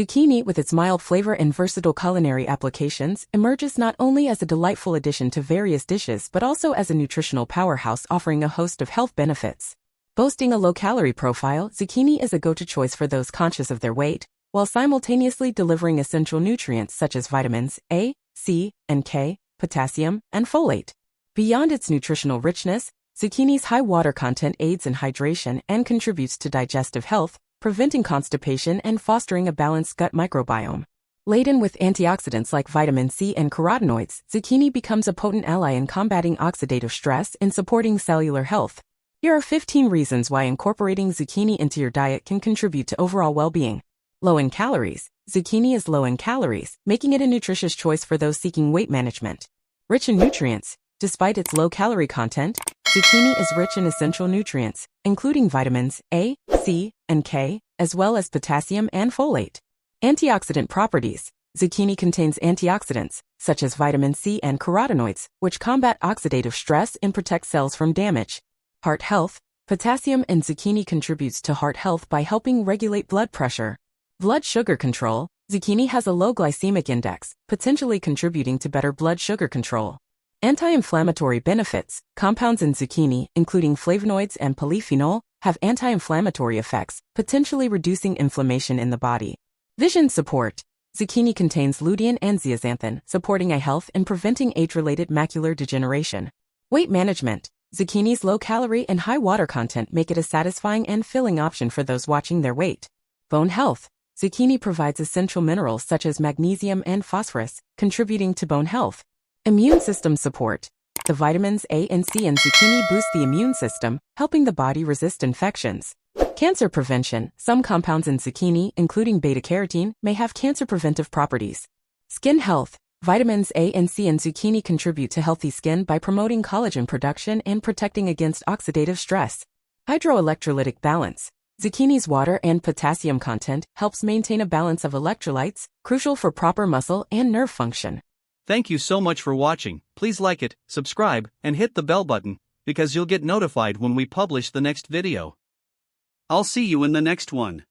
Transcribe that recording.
Zucchini, with its mild flavor and versatile culinary applications, emerges not only as a delightful addition to various dishes but also as a nutritional powerhouse offering a host of health benefits. Boasting a low-calorie profile, zucchini is a go-to choice for those conscious of their weight, while simultaneously delivering essential nutrients such as vitamins A, C, and K, potassium, and folate. Beyond its nutritional richness, zucchini's high water content aids in hydration and contributes to digestive health, preventing constipation and fostering a balanced gut microbiome. Laden with antioxidants like vitamin C and carotenoids, zucchini becomes a potent ally in combating oxidative stress and supporting cellular health. Here are 15 reasons why incorporating zucchini into your diet can contribute to overall well-being. Low in calories. Zucchini is low in calories, making it a nutritious choice for those seeking weight management. Rich in nutrients. Despite its low-calorie content, zucchini is rich in essential nutrients, including vitamins A, C, and K, as well as potassium and folate. Antioxidant properties. Zucchini contains antioxidants, such as vitamin C and carotenoids, which combat oxidative stress and protect cells from damage. Heart health. Potassium in zucchini contributes to heart health by helping regulate blood pressure. Blood sugar control. Zucchini has a low glycemic index, potentially contributing to better blood sugar control. Anti-inflammatory benefits. Compounds in zucchini, including flavonoids and polyphenol, have anti-inflammatory effects, potentially reducing inflammation in the body. Vision support. Zucchini contains lutein and zeaxanthin, supporting eye health and preventing age-related macular degeneration. Weight management. Zucchini's low-calorie and high water content make it a satisfying and filling option for those watching their weight. Bone health. Zucchini provides essential minerals such as magnesium and phosphorus, contributing to bone health. Immune system support. The vitamins A and C in zucchini boost the immune system, helping the body resist infections. Cancer prevention. Some compounds in zucchini, including beta-carotene, may have cancer-preventive properties. Skin health. Vitamins A and C in zucchini contribute to healthy skin by promoting collagen production and protecting against oxidative stress. Hydroelectrolytic balance. Zucchini's water and potassium content helps maintain a balance of electrolytes, crucial for proper muscle and nerve function. Thank you so much for watching. Please like it, subscribe, and hit the bell button, because you'll get notified when we publish the next video. I'll see you in the next one.